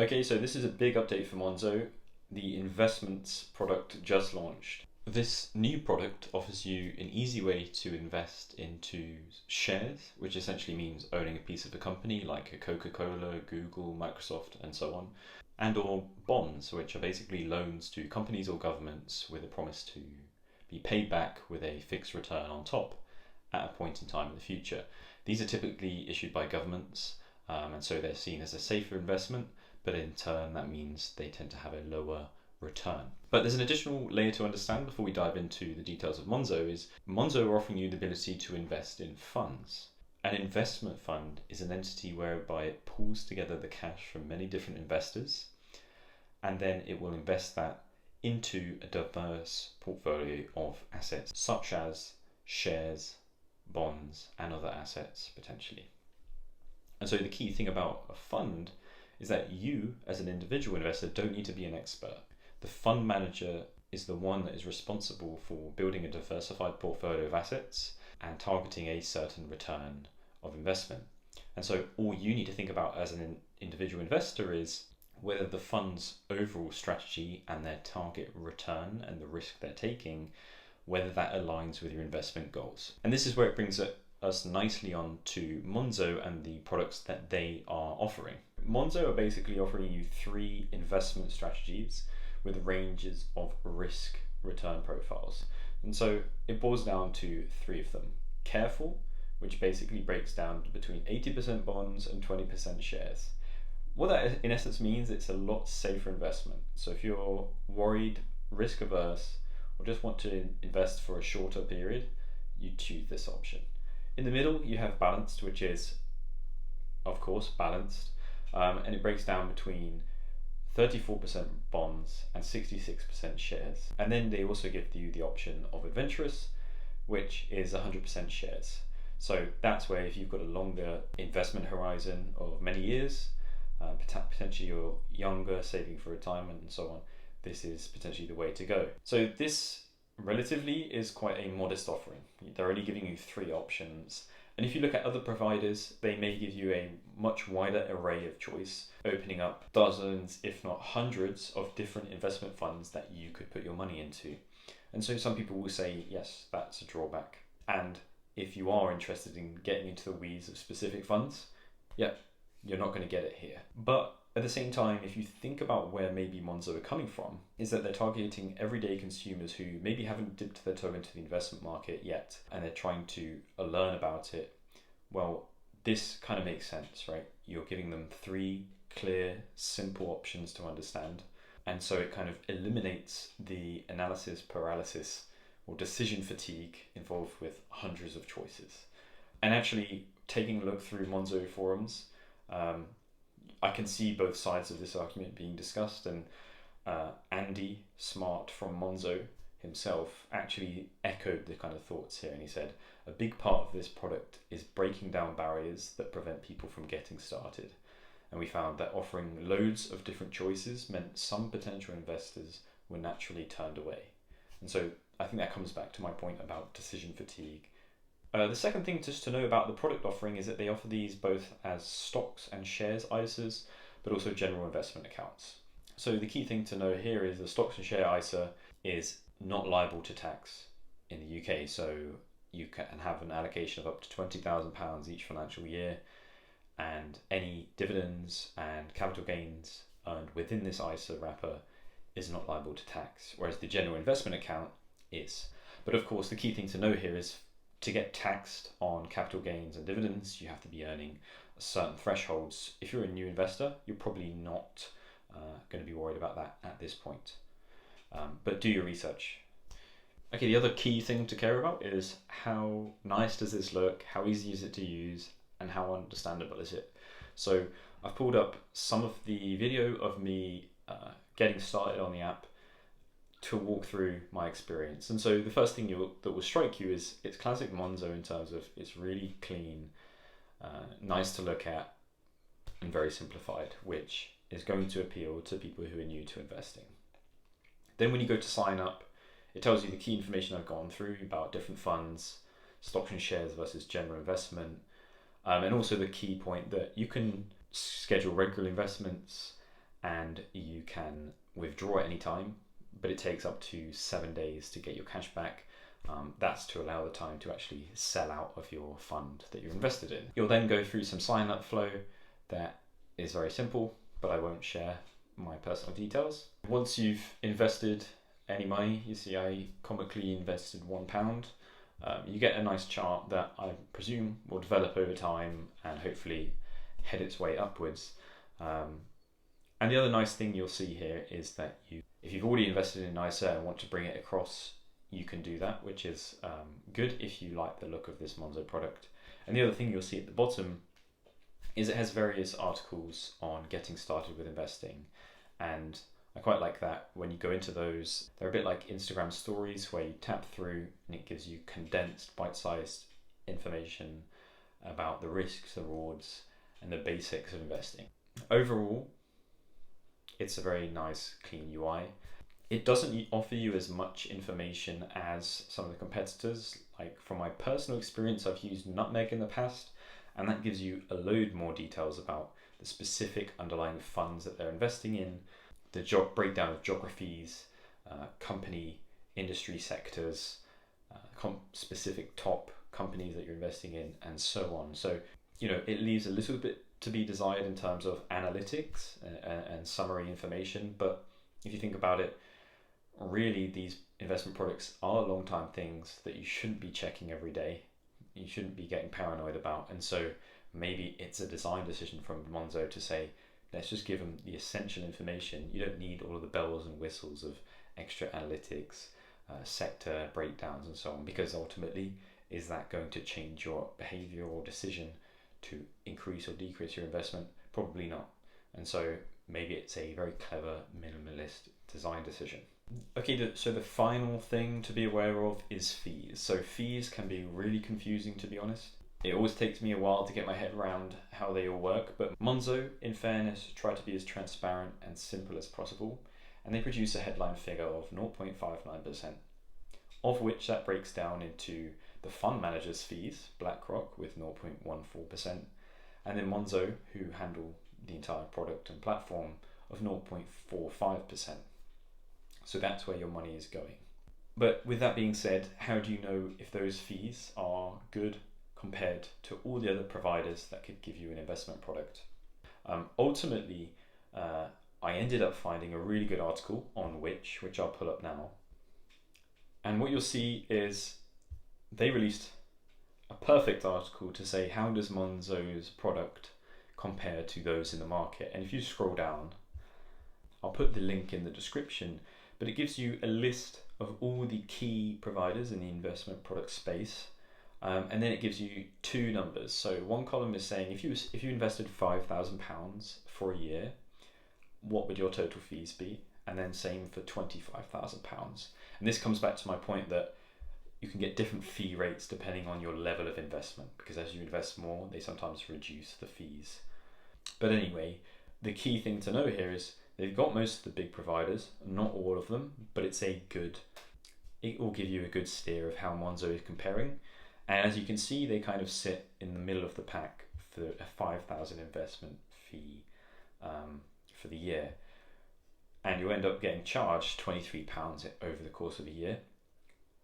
Okay, so this is a big update for Monzo. The investments product just launched. This new product offers you an easy way to invest into shares, which essentially means owning a piece of a company like a Coca-Cola, Google, Microsoft, and so on, and or bonds, which are basically loans to companies or governments with a promise to be paid back with a fixed return on top at a point in time in the future. These are typically issued by governments, and so they're seen as a safer investment, but in turn that means they tend to have a lower return. But there's an additional layer to understand before we dive into the details of Monzo. Is Monzo are offering you the ability to invest in funds. An investment fund is an entity whereby it pulls together the cash from many different investors, and then it will invest that into a diverse portfolio of assets such as shares, bonds, and other assets potentially. And so the key thing about a fund is that you, as an individual investor, don't need to be an expert. The fund manager is the one that is responsible for building a diversified portfolio of assets and targeting a certain return of investment. And so all you need to think about as an individual investor is whether the fund's overall strategy and their target return and the risk they're taking, whether that aligns with your investment goals. And this is where it brings us nicely on to Monzo and the products that they are offering. Monzo are basically offering you 3 investment strategies with ranges of risk return profiles. And so it boils down to 3 of them. Careful, which basically breaks down to between 80% bonds and 20% shares. What that in essence means, it's a lot safer investment. So if you're worried, risk averse, or just want to invest for a shorter period, you choose this option. In the middle, you have balanced, which is, of course, balanced, and it breaks down between 34% bonds and 66% shares. And then they also give you the option of adventurous, which is 100% shares. So that's where if you've got a longer investment horizon of many years, potentially you're younger, saving for retirement and so on, this is potentially the way to go. So this relatively is quite a modest offering. They're only giving you 3 options. And if you look at other providers, they may give you a much wider array of choice, opening up dozens, if not hundreds, of different investment funds that you could put your money into. And so some people will say, yes, that's a drawback. And if you are interested in getting into the weeds of specific funds, yeah, you're not going to get it here. But at the same time, if you think about where maybe Monzo are coming from, is that they're targeting everyday consumers who maybe haven't dipped their toe into the investment market yet, and they're trying to learn about it. Well, this kind of makes sense, right? You're giving them 3 clear, simple options to understand. And so it kind of eliminates the analysis paralysis or decision fatigue involved with hundreds of choices. And actually, taking a look through Monzo forums, I can see both sides of this argument being discussed, and Andy Smart from Monzo himself actually echoed the kind of thoughts here, and he said, a big part of this product is breaking down barriers that prevent people from getting started. And we found that offering loads of different choices meant some potential investors were naturally turned away. And so I think that comes back to my point about decision fatigue. The second thing just to know about the product offering is that they offer these both as stocks and shares ISAs, but also general investment accounts. So the key thing to know here is the stocks and share ISA is not liable to tax in the UK. So you can have an allocation of up to £20,000 each financial year, and any dividends and capital gains earned within this ISA wrapper is not liable to tax, whereas the general investment account is. But of course, the key thing to know here is to get taxed on capital gains and dividends, you have to be earning certain thresholds. If you're a new investor, you're probably not going to be worried about that at this point. But do your research. Okay, the other key thing to care about is how nice does this look, how easy is it to use, and how understandable is it. So I've pulled up some of the video of me getting started on the app to walk through my experience. And so the first thing that will strike you is it's classic Monzo in terms of it's really clean, nice to look at, and very simplified, which is going to appeal to people who are new to investing. Then when you go to sign up, it tells you the key information I've gone through about different funds, stocks and shares versus general investment, and also the key point that you can schedule regular investments and you can withdraw at any time, but it takes up to 7 days to get your cash back. That's to allow the time to actually sell out of your fund that you're invested in. You'll then go through some sign-up flow that is very simple, but I won't share my personal details. Once you've invested any money, you see I comically invested £1. You get a nice chart that I presume will develop over time and hopefully head its way upwards. And the other nice thing you'll see here is that if you've already invested in ISA and want to bring it across, you can do that, which is good if you like the look of this Monzo product. And the other thing you'll see at the bottom is it has various articles on getting started with investing. And I quite like that when you go into those, they're a bit like Instagram stories where you tap through and it gives you condensed, bite-sized information about the risks, the rewards, and the basics of investing. Overall, it's a very nice, clean UI. It doesn't offer you as much information as some of the competitors. Like from my personal experience, I've used Nutmeg in the past, and that gives you a load more details about the specific underlying funds that they're investing in, the breakdown of geographies, company, industry sectors, specific top companies that you're investing in, and so on. So, it leaves a little bit to be desired in terms of analytics and summary information. But if you think about it, really these investment products are long-time things that you shouldn't be checking every day. You shouldn't be getting paranoid about. And so maybe it's a design decision from Monzo to say, let's just give them the essential information. You don't need all of the bells and whistles of extra analytics, sector breakdowns and so on, because ultimately, is that going to change your behavior or decision to increase or decrease your investment? Probably not. And so maybe it's a very clever minimalist design decision. Okay, so the final thing to be aware of is fees. So fees can be really confusing, to be honest. It always takes me a while to get my head around how they all work, but Monzo, in fairness, try to be as transparent and simple as possible, and they produce a headline figure of 0.59%, of which that breaks down into the fund manager's fees, BlackRock with 0.14%, and then Monzo, who handle the entire product and platform, of 0.45%. So that's where your money is going. But with that being said, how do you know if those fees are good compared to all the other providers that could give you an investment product? Ultimately, I ended up finding a really good article on which I'll pull up now. And what you'll see is they released a perfect article to say, how does Monzo's product compare to those in the market? And if you scroll down, I'll put the link in the description, but it gives you a list of all the key providers in the investment product space. And then it gives you two numbers. So one column is saying if you invested £5,000 for a year, what would your total fees be? And then same for £25,000. And this comes back to my point that you can get different fee rates depending on your level of investment, because as you invest more, they sometimes reduce the fees. But anyway, the key thing to know here is they've got most of the big providers, not all of them, but it will give you a good steer of how Monzo is comparing. And as you can see, they kind of sit in the middle of the pack for a 5,000 investment fee for the year. And you end up getting charged £23 over the course of a year.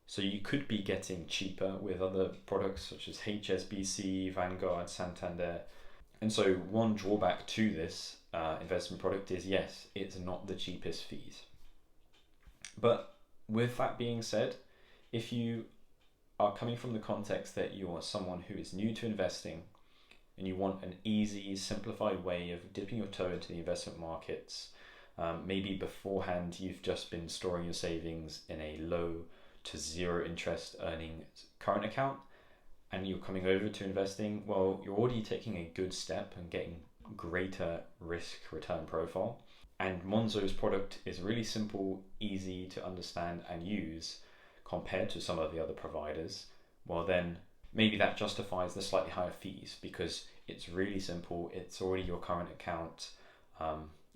So you could be getting cheaper with other products such as HSBC, Vanguard, Santander. And so one drawback to this investment product is, yes, it's not the cheapest fees. But with that being said, if you are coming from the context that you are someone who is new to investing and you want an easy, simplified way of dipping your toe into the investment markets, maybe beforehand you've just been storing your savings in a low to zero interest earning current account and you're coming over to investing, well, you're already taking a good step and getting greater risk return profile. And Monzo's product is really simple, easy to understand and use compared to some of the other providers. Well, then maybe that justifies the slightly higher fees because it's really simple, it's already your current account,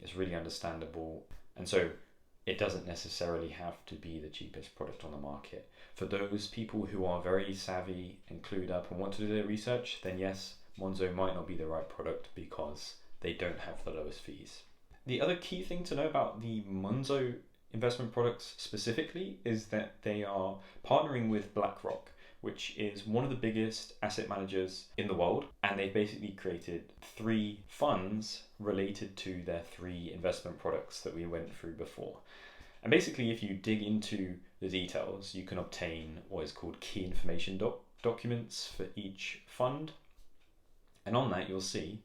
it's really understandable, and so it doesn't necessarily have to be the cheapest product on the market. For those people who are very savvy and clued up and want to do their research, then yes, Monzo might not be the right product because they don't have the lowest fees. The other key thing to know about the Monzo investment products specifically is that they are partnering with BlackRock, which is one of the biggest asset managers in the world, and they basically created 3 funds related to their 3 investment products that we went through before. And basically, if you dig into the details, you can obtain what is called key information documents for each fund. And on that, you'll see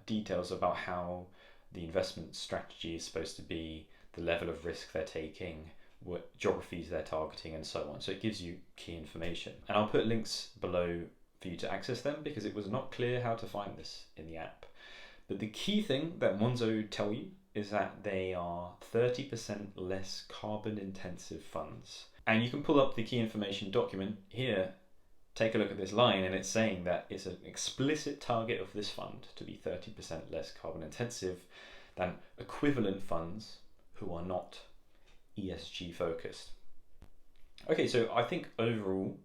details about how the investment strategy is supposed to be, the level of risk they're taking, what geographies they're targeting, and so on. So it gives you key information. And I'll put links below for you to access them because it was not clear how to find this in the app. But the key thing that Monzo tell you is that they are 30% less carbon intensive funds. And you can pull up the key information document here, take a look at this line, and it's saying that it's an explicit target of this fund to be 30% less carbon intensive than equivalent funds who are not ESG focused. Okay, so I think overall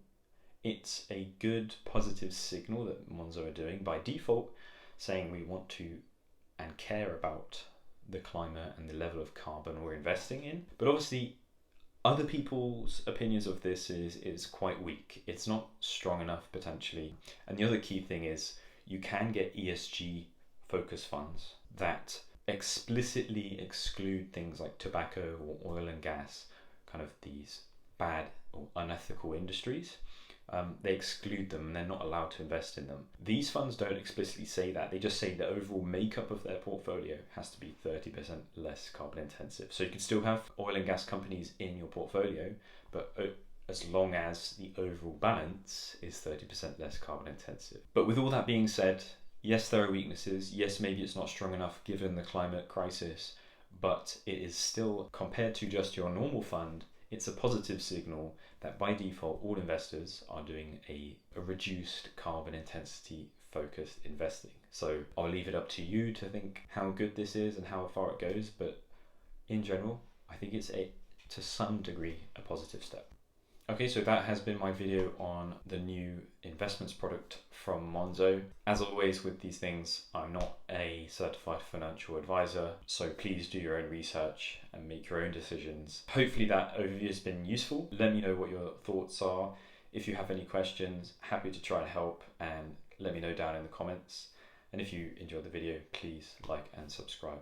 it's a good positive signal that Monzo are doing by default, saying we want to and care about the climate and the level of carbon we're investing in. But obviously other people's opinions of this is quite weak. It's not strong enough potentially. And the other key thing is you can get ESG focused funds that explicitly exclude things like tobacco or oil and gas, kind of these bad or unethical industries. They exclude them and they're not allowed to invest in them. These funds don't explicitly say that. They just say the overall makeup of their portfolio has to be 30% less carbon intensive. So you can still have oil and gas companies in your portfolio, but as long as the overall balance is 30% less carbon intensive. But with all that being said, yes, there are weaknesses. Yes, maybe it's not strong enough given the climate crisis, but it is still, compared to just your normal fund, it's a positive signal that by default all investors are doing a reduced carbon intensity focused investing. So I'll leave it up to you to think how good this is and how far it goes, but in general I think it's to some degree a positive step. Okay, so that has been my video on the new investments product from Monzo. As always with these things, I'm not a certified financial advisor, so please do your own research and make your own decisions. Hopefully that overview has been useful. Let me know what your thoughts are. If you have any questions, happy to try and help, and let me know down in the comments. And if you enjoyed the video, please like and subscribe.